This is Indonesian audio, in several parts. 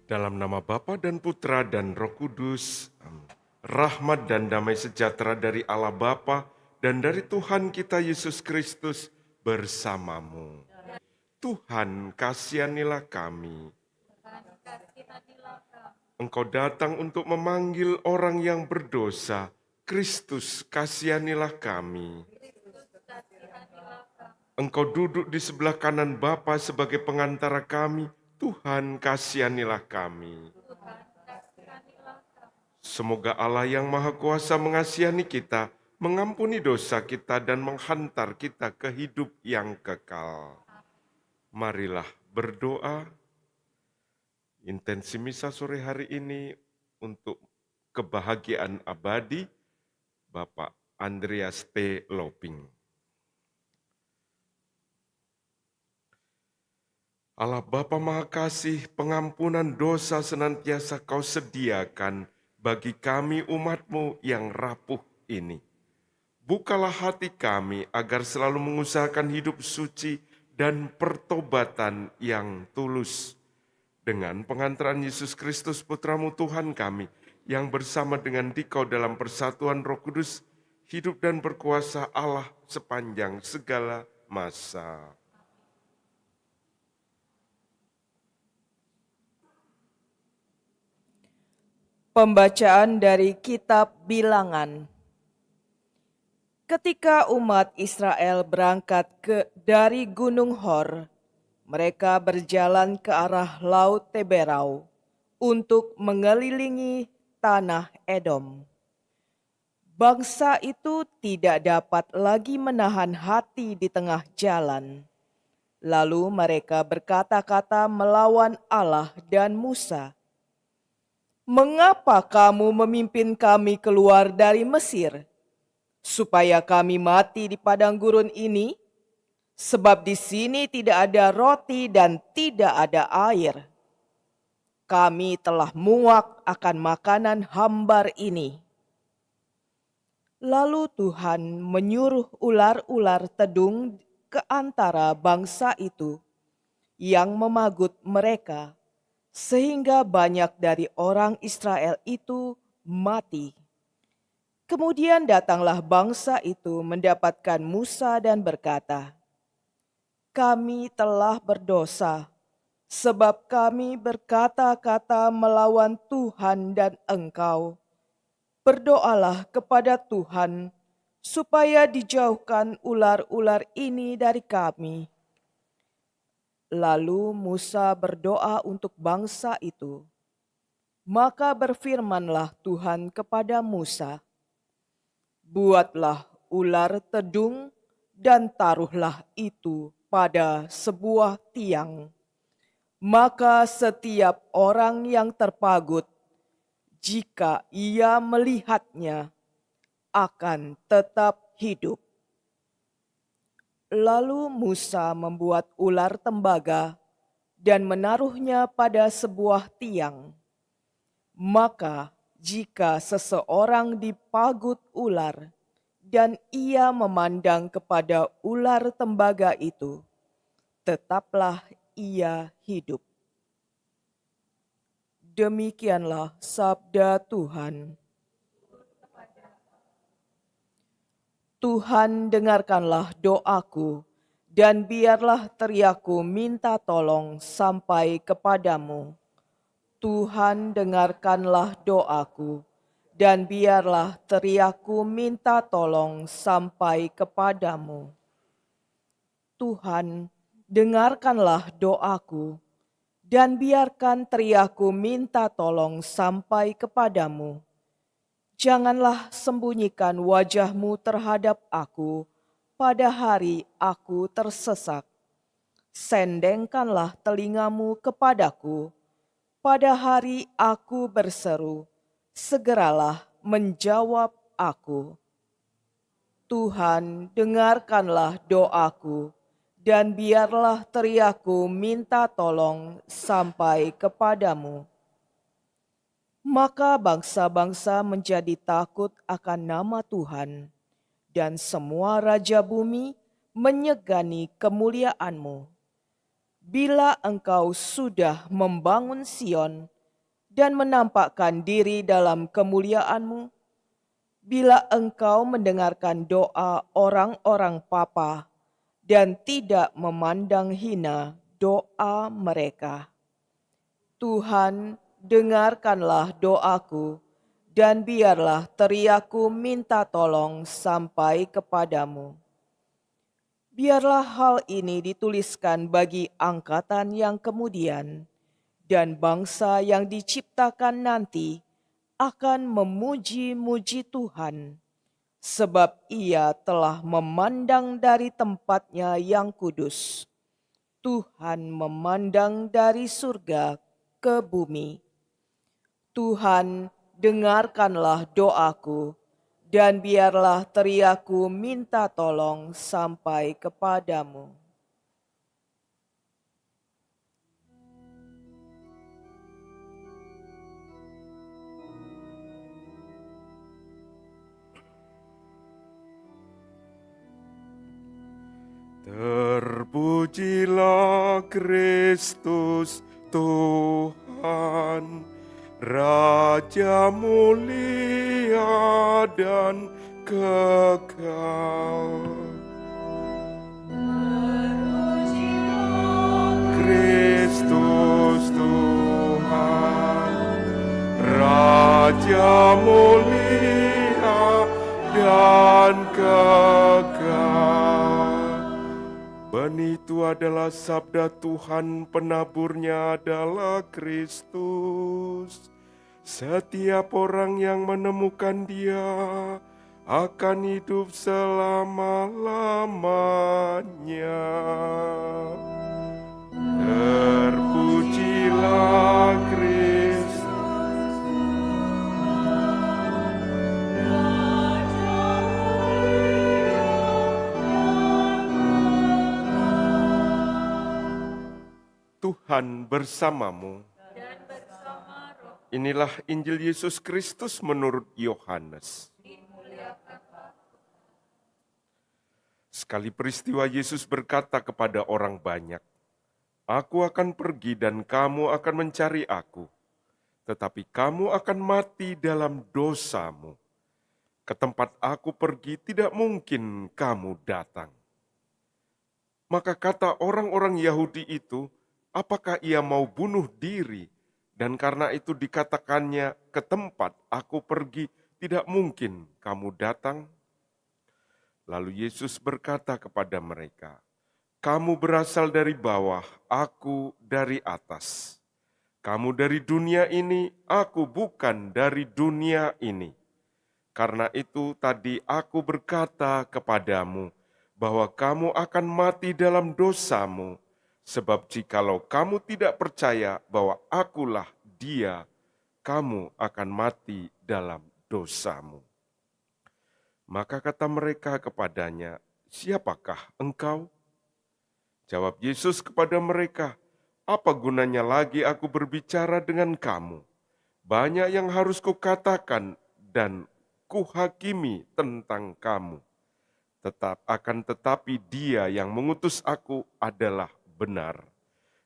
Dalam nama Bapa dan Putra dan Roh Kudus, amin. Rahmat dan damai sejahtera dari Allah Bapa dan dari Tuhan kita Yesus Kristus bersamamu. Tuhan, kasihanilah kami. Engkau datang untuk memanggil orang yang berdosa. Kristus, kasihanilah kami. Engkau duduk di sebelah kanan Bapa sebagai pengantara kami. Tuhan, kasihanilah kami. Semoga Allah yang Maha Kuasa mengasihani kita, mengampuni dosa kita, dan menghantar kita ke hidup yang kekal. Marilah berdoa. Intensi misa sore hari ini untuk kebahagiaan abadi Bapak Andreas T. Loping. Allah Bapa Maha Kasih, pengampunan dosa senantiasa Kau sediakan bagi kami umat-Mu yang rapuh ini. Bukalah hati kami agar selalu mengusahakan hidup suci dan pertobatan yang tulus. Dengan pengantaran Yesus Kristus Putra-Mu Tuhan kami, yang bersama dengan Dikau dalam persatuan Roh Kudus, hidup dan berkuasa Allah sepanjang segala masa. Pembacaan dari Kitab Bilangan. Ketika umat Israel berangkat dari Gunung Hor, mereka berjalan ke arah Laut Teberau untuk mengelilingi tanah Edom. Bangsa itu tidak dapat lagi menahan hati di tengah jalan. Lalu mereka berkata-kata melawan Allah dan Musa. "Mengapa kamu memimpin kami keluar dari Mesir, supaya kami mati di padang gurun ini? Sebab di sini tidak ada roti dan tidak ada air. Kami telah muak akan makanan hambar ini." Lalu Tuhan menyuruh ular-ular tedung ke antara bangsa itu yang memagut mereka, sehingga banyak dari orang Israel itu mati. Kemudian datanglah bangsa itu mendapatkan Musa dan berkata, "Kami telah berdosa, sebab kami berkata-kata melawan Tuhan dan Engkau. Berdoalah kepada Tuhan, supaya dijauhkan ular-ular ini dari kami." Lalu Musa berdoa untuk bangsa itu. Maka berfirmanlah Tuhan kepada Musa, "Buatlah ular tedung dan taruhlah itu pada sebuah tiang. Maka setiap orang yang terpagut, jika ia melihatnya, akan tetap hidup." Lalu Musa membuat ular tembaga dan menaruhnya pada sebuah tiang. Maka jika seseorang dipagut ular dan ia memandang kepada ular tembaga itu, tetaplah ia hidup. Demikianlah sabda Tuhan. Tuhan, dengarkanlah doaku, dan biarlah teriakku minta tolong sampai kepadamu. Tuhan, dengarkanlah doaku, dan biarlah teriakku minta tolong sampai kepadamu. Tuhan, dengarkanlah doaku, dan biarkan teriakku minta tolong sampai kepadamu. Janganlah sembunyikan wajah-Mu terhadap aku pada hari aku tersesak. Sendengkanlah telinga-Mu kepadaku pada hari aku berseru, segeralah menjawab aku. Tuhan, dengarkanlah doaku, dan biarlah teriakku minta tolong sampai kepadamu. Maka bangsa-bangsa menjadi takut akan nama Tuhan, dan semua raja bumi menyegani kemuliaan-Mu. Bila Engkau sudah membangun Sion dan menampakkan diri dalam kemuliaan-Mu? Bila Engkau mendengarkan doa orang-orang papa dan tidak memandang hina doa mereka. Tuhan, dengarkanlah doaku, dan biarlah teriakku minta tolong sampai kepadamu. Biarlah hal ini dituliskan bagi angkatan yang kemudian, dan bangsa yang diciptakan nanti akan memuji-muji Tuhan, sebab Ia telah memandang dari tempatnya yang kudus. Tuhan memandang dari surga ke bumi. Tuhan, dengarkanlah doaku, dan biarlah teriakku minta tolong sampai kepadamu. Terpujilah Kristus Tuhan, Raja mulia dan kekal. Kristus Tuhan, Raja mulia dan kekal. Benih itu adalah sabda Tuhan, penaburnya adalah Kristus. Setiap orang yang menemukan Dia akan hidup selama-lamanya. Terpujilah Kristus. Tuhan bersamamu. Inilah Injil Yesus Kristus menurut Yohanes. Sekali peristiwa Yesus berkata kepada orang banyak, "Aku akan pergi dan kamu akan mencari aku, tetapi kamu akan mati dalam dosamu. Ke tempat aku pergi tidak mungkin kamu datang." Maka kata orang-orang Yahudi itu, apakah ia mau bunuh diri? Dan karena itu dikatakannya, ke tempat aku pergi tidak mungkin kamu datang. Lalu Yesus berkata kepada mereka, "Kamu berasal dari bawah, aku dari atas. Kamu dari dunia ini, aku bukan dari dunia ini. Karena itu tadi aku berkata kepadamu, bahwa kamu akan mati dalam dosamu. Sebab jikalau kamu tidak percaya bahwa akulah Dia, kamu akan mati dalam dosamu." Maka kata mereka kepadanya, "Siapakah engkau?" Jawab Yesus kepada mereka, "Apa gunanya lagi aku berbicara dengan kamu? Banyak yang harus kukatakan dan kuhakimi tentang kamu. Tetapi Dia yang mengutus aku adalah benar.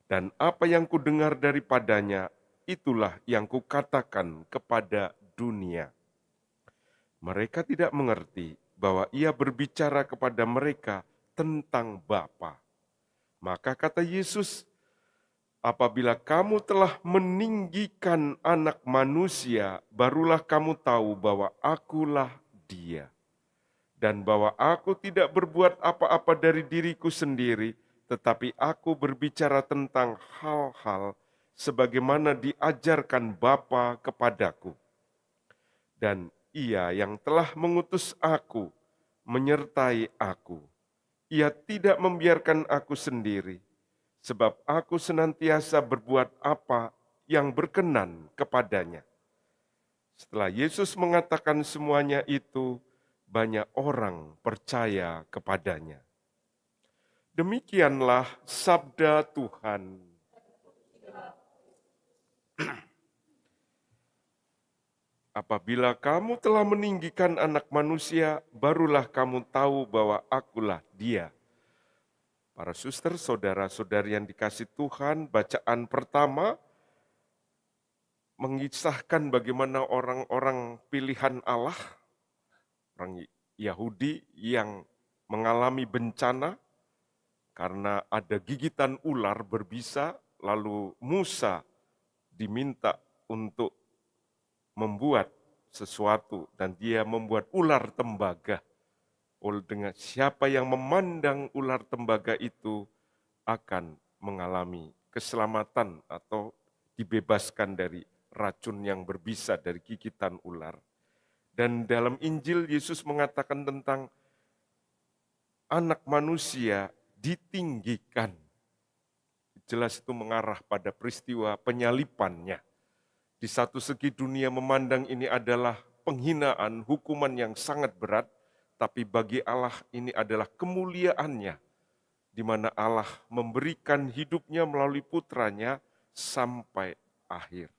Dan apa yang kudengar daripadanya, itulah yang kukatakan kepada dunia." Mereka tidak mengerti bahwa Ia berbicara kepada mereka tentang Bapa. Maka kata Yesus, "Apabila kamu telah meninggikan Anak Manusia, barulah kamu tahu bahwa akulah Dia. Dan bahwa aku tidak berbuat apa-apa dari diriku sendiri, tetapi aku berbicara tentang hal-hal sebagaimana diajarkan Bapa kepadaku. Dan Ia yang telah mengutus aku menyertai aku. Ia tidak membiarkan aku sendiri, sebab aku senantiasa berbuat apa yang berkenan kepadanya." Setelah Yesus mengatakan semuanya itu, banyak orang percaya kepadanya. Demikianlah sabda Tuhan. Apabila kamu telah meninggikan Anak Manusia, barulah kamu tahu bahwa akulah Dia. Para suster, saudara-saudari yang dikasih Tuhan, bacaan pertama mengisahkan bagaimana orang-orang pilihan Allah, orang Yahudi yang mengalami bencana karena ada gigitan ular berbisa, lalu Musa diminta untuk membuat sesuatu dan dia membuat ular tembaga. Dengan siapa yang memandang ular tembaga itu akan mengalami keselamatan atau dibebaskan dari racun yang berbisa dari gigitan ular. Dan dalam Injil Yesus mengatakan tentang anak manusia ditinggikan. Jelas itu mengarah pada peristiwa penyalipannya. Di satu segi dunia memandang ini adalah penghinaan, hukuman yang sangat berat, tapi bagi Allah ini adalah kemuliaannya, di mana Allah memberikan hidupnya melalui putranya sampai akhir,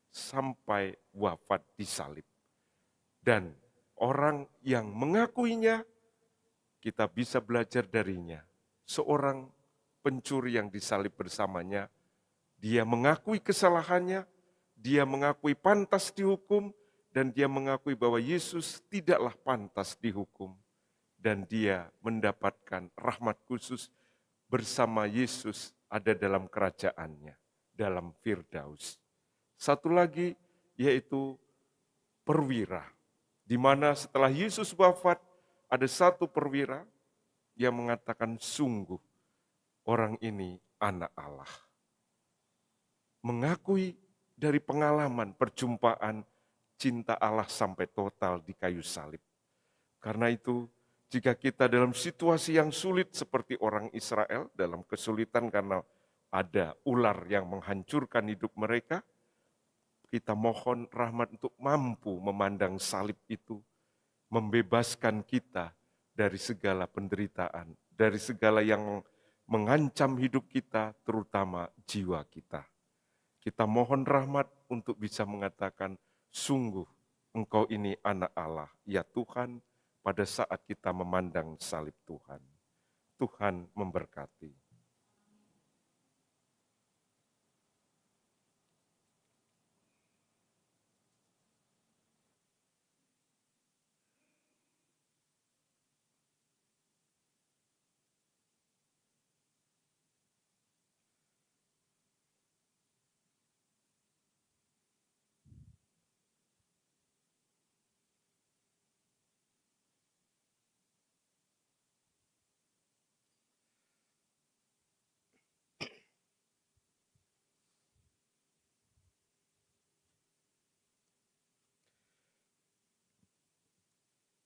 sampai wafat di salib. Dan orang yang mengakuinya, kita bisa belajar darinya. Seorang pencuri yang disalib bersamanya, dia mengakui kesalahannya, dia mengakui pantas dihukum, dan dia mengakui bahwa Yesus tidaklah pantas dihukum. Dan dia mendapatkan rahmat khusus bersama Yesus ada dalam kerajaannya, dalam Firdaus. Satu lagi yaitu perwira, di mana setelah Yesus wafat, ada satu perwira yang mengatakan sungguh orang ini anak Allah. Mengakui dari pengalaman perjumpaan cinta Allah sampai total di kayu salib. Karena itu, jika kita dalam situasi yang sulit seperti orang Israel, dalam kesulitan karena ada ular yang menghancurkan hidup mereka, kita mohon rahmat untuk mampu memandang salib itu, membebaskan kita dari segala penderitaan, dari segala yang mengancam hidup kita, terutama jiwa kita. Kita mohon rahmat untuk bisa mengatakan, sungguh Engkau ini anak Allah, ya Tuhan, pada saat kita memandang salib Tuhan. Tuhan memberkati.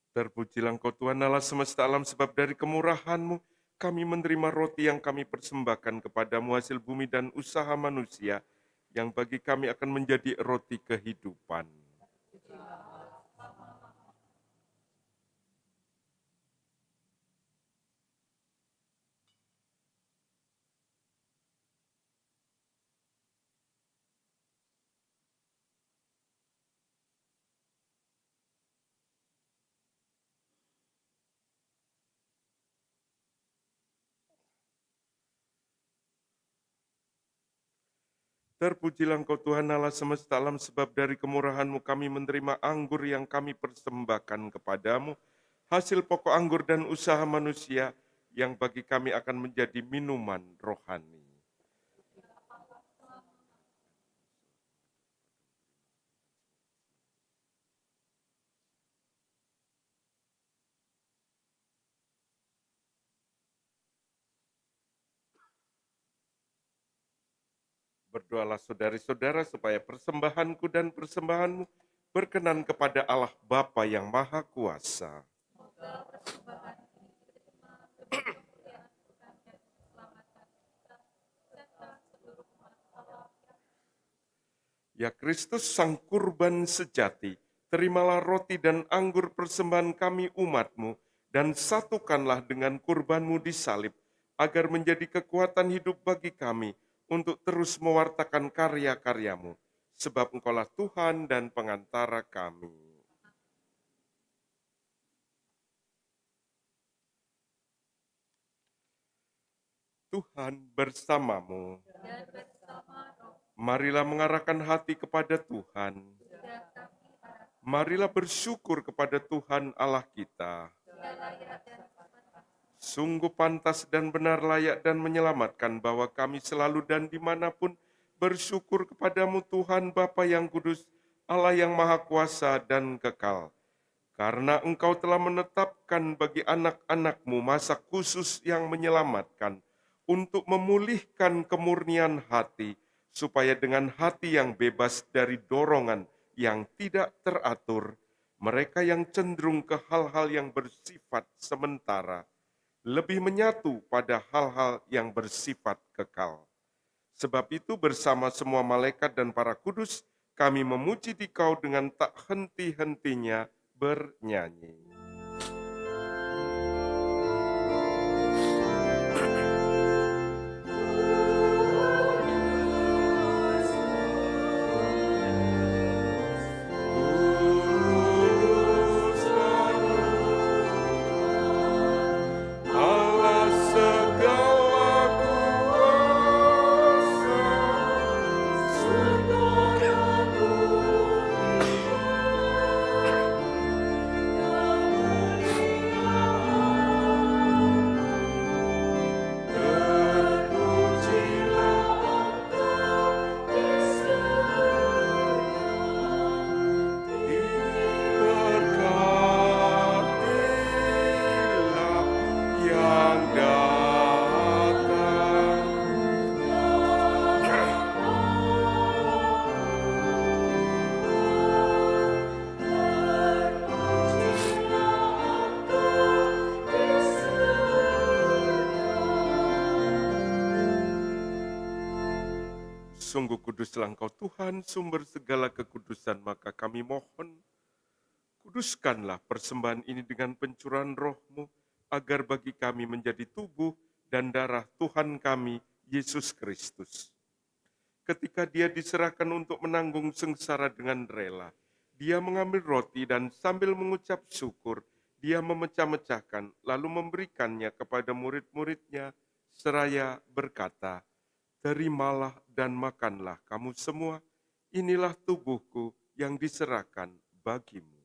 Terpujilah Engkau Tuhan Allah semesta alam, sebab dari kemurahan-Mu kami menerima roti yang kami persembahkan kepadamu hasil bumi dan usaha manusia, yang bagi kami akan menjadi roti kehidupan. Terpujilah Engkau Tuhan Allah semesta alam, sebab dari kemurahan-Mu kami menerima anggur yang kami persembahkan kepadamu, hasil pokok anggur dan usaha manusia, yang bagi kami akan menjadi minuman rohani. Berdoalah saudari-saudara supaya persembahanku dan persembahanmu berkenan kepada Allah Bapa yang Maha Kuasa. Ya Kristus Sang Kurban sejati, terimalah roti dan anggur persembahan kami umat-Mu, dan satukanlah dengan kurban-Mu di salib, agar menjadi kekuatan hidup bagi kami, untuk terus mewartakan karya-karya-Mu, sebab Engkaulah Tuhan dan pengantara kami. Tuhan bersamamu. Marilah mengarahkan hati kepada Tuhan. Marilah bersyukur kepada Tuhan Allah kita. Sungguh pantas dan benar, layak dan menyelamatkan bahwa kami selalu dan dimanapun bersyukur kepadamu Tuhan Bapa yang kudus, Allah yang maha kuasa dan kekal. Karena Engkau telah menetapkan bagi anak-anak-Mu masa khusus yang menyelamatkan untuk memulihkan kemurnian hati, supaya dengan hati yang bebas dari dorongan yang tidak teratur, mereka yang cenderung ke hal-hal yang bersifat sementara, lebih menyatu pada hal-hal yang bersifat kekal. Sebab itu bersama semua malaikat dan para kudus, kami memuji Dikau dengan tak henti-hentinya bernyanyi. Allah segala kuasa, berkatilah yang datang. Sungguh kuduslah Engkau Tuhan, sumber segala kekudusan, maka kami mohon, kuduskanlah persembahan ini dengan pencurahan roh-Mu, agar bagi kami menjadi tubuh dan darah Tuhan kami, Yesus Kristus. Ketika Dia diserahkan untuk menanggung sengsara dengan rela, Dia mengambil roti dan sambil mengucap syukur, Dia memecah-mecahkan, lalu memberikannya kepada murid-murid-Nya, seraya berkata, "Terimalah dan makanlah kamu semua, inilah tubuhku yang diserahkan bagimu."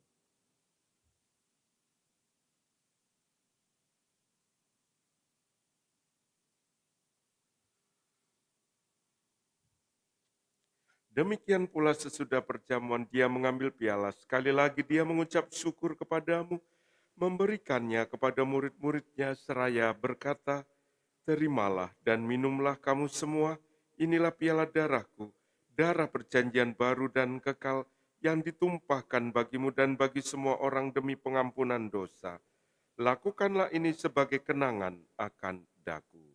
Demikian pula sesudah perjamuan Dia mengambil piala, sekali lagi Dia mengucap syukur kepadamu, memberikannya kepada murid-murid-Nya seraya berkata, "Terimalah dan minumlah kamu semua, inilah piala darahku, darah perjanjian baru dan kekal yang ditumpahkan bagimu dan bagi semua orang demi pengampunan dosa. Lakukanlah ini sebagai kenangan akan daku."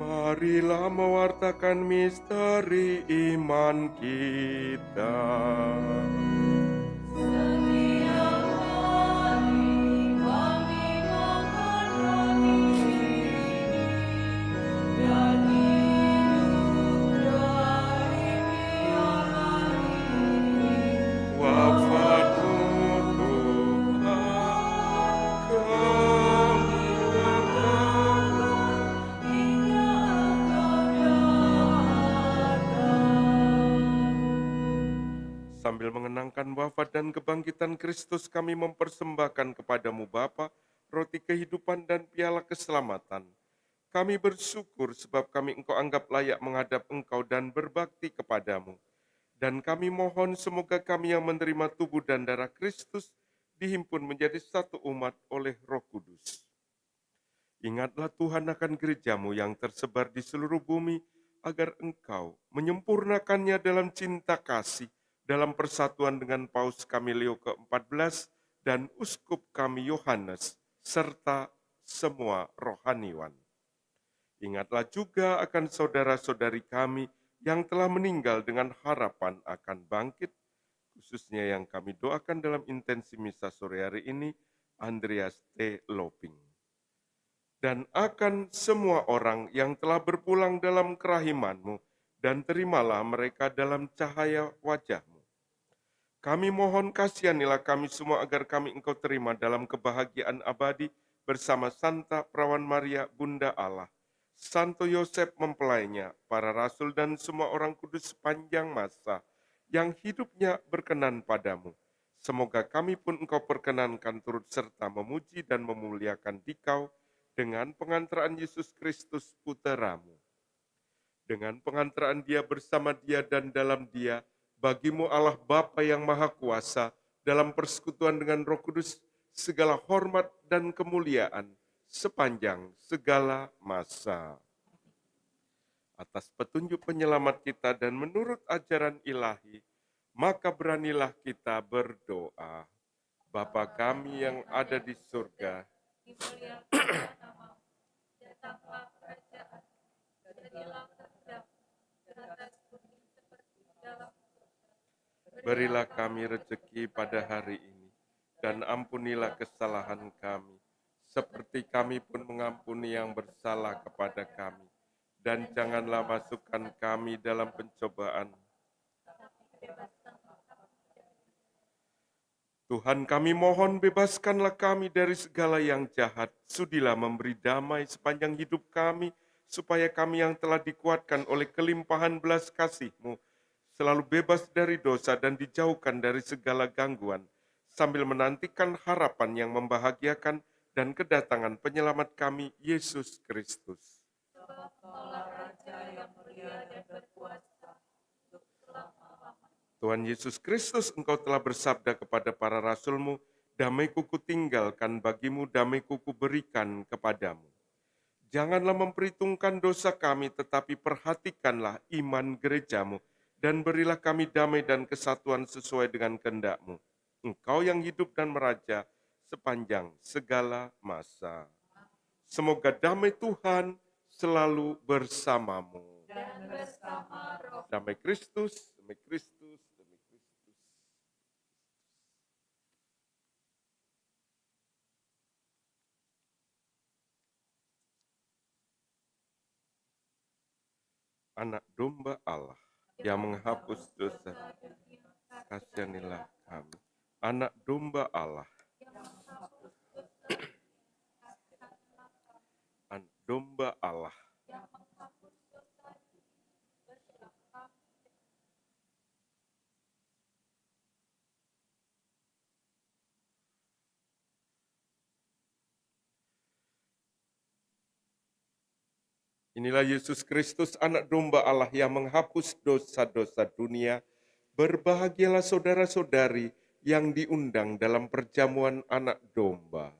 Marilah mewartakan misteri iman kita. Wafatmu Tuhan, kami berdoa. Sambil mengenangkan wafat dan kebangkitan Kristus, kami mempersembahkan kepadamu Bapa, roti kehidupan dan piala keselamatan. Kami bersyukur sebab kami Engkau anggap layak menghadap Engkau dan berbakti kepadamu. Dan kami mohon semoga kami yang menerima tubuh dan darah Kristus dihimpun menjadi satu umat oleh Roh Kudus. Ingatlah Tuhan akan gerejamu yang tersebar di seluruh bumi, agar Engkau menyempurnakannya dalam cinta kasih, dalam persatuan dengan Paus kami Leo ke-14 dan Uskup kami Yohanes, serta semua rohaniwan. Ingatlah juga akan saudara-saudari kami yang telah meninggal dengan harapan akan bangkit, khususnya yang kami doakan dalam intensi misa sore hari ini, Andreas T. Loping. Dan akan semua orang yang telah berpulang dalam kerahiman-Mu, dan terimalah mereka dalam cahaya wajah-Mu. Kami mohon kasihanilah kami semua agar kami Engkau terima dalam kebahagiaan abadi bersama Santa Perawan Maria, Bunda Allah, Santo Yosef mempelainya, para rasul dan semua orang kudus sepanjang masa yang hidupnya berkenan padamu. Semoga kami pun Engkau perkenankan turut serta memuji dan memuliakan Dikau dengan pengantaraan Yesus Kristus Puteramu. Dengan pengantaraan Dia, bersama Dia dan dalam Dia, bagimu Allah Bapa yang Maha Kuasa, dalam persekutuan dengan Roh Kudus, segala hormat dan kemuliaan sepanjang segala masa. Atas petunjuk penyelamat kita dan menurut ajaran ilahi, maka beranilah kita berdoa. Bapa kami yang ada di surga, berilah kami rezeki pada hari ini, dan ampunilah kesalahan kami, seperti kami pun mengampuni yang bersalah kepada kami. Dan janganlah masukkan kami dalam pencobaan. Tuhan, kami mohon bebaskanlah kami dari segala yang jahat. Sudilah memberi damai sepanjang hidup kami, supaya kami yang telah dikuatkan oleh kelimpahan belas kasih-Mu selalu bebas dari dosa dan dijauhkan dari segala gangguan, sambil menantikan harapan yang membahagiakan dan kedatangan penyelamat kami, Yesus Kristus. Tuhan Yesus Kristus, Engkau telah bersabda kepada para rasul-Mu, damai-Ku kutinggalkan bagimu, damai-Ku kuberikan kepadamu. Janganlah memperhitungkan dosa kami, tetapi perhatikanlah iman gereja-Mu, dan berilah kami damai dan kesatuan sesuai dengan kehendak-Mu. Engkau yang hidup dan meraja sepanjang segala masa. Semoga damai Tuhan selalu bersamamu. Dan bersama roh. Damai Kristus, damai Kristus, damai Kristus. Anak domba Allah yang menghapus dosa, kasihanilah kami. Anak domba Allah, anak domba Allah. Inilah Yesus Kristus, anak domba Allah yang menghapus dosa-dosa dunia. Berbahagialah saudara-saudari yang diundang dalam perjamuan anak domba.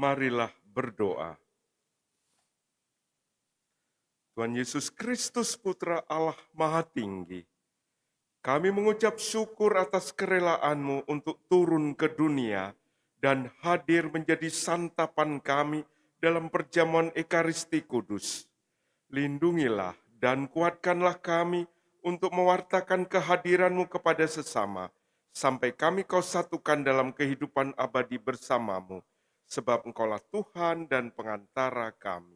Marilah berdoa. Tuhan Yesus Kristus, Putra Allah Maha Tinggi, kami mengucap syukur atas kerelaanmu untuk turun ke dunia dan hadir menjadi santapan kami dalam perjamuan Ekaristi Kudus. Lindungilah dan kuatkanlah kami untuk mewartakan kehadiranmu kepada sesama, sampai kami kau satukan dalam kehidupan abadi bersamamu, sebab engkaulah Tuhan dan pengantara kami.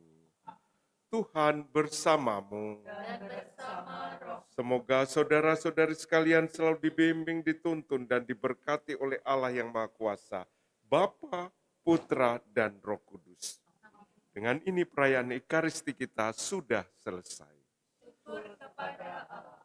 Tuhan bersamamu. Dan bersama roh. Semoga saudara-saudari sekalian selalu dibimbing, dituntun, dan diberkati oleh Allah yang Maha Kuasa, Bapa, Putra, dan Roh Kudus. Dengan ini perayaan Ekaristi kita sudah selesai. Syukur kepada Allah.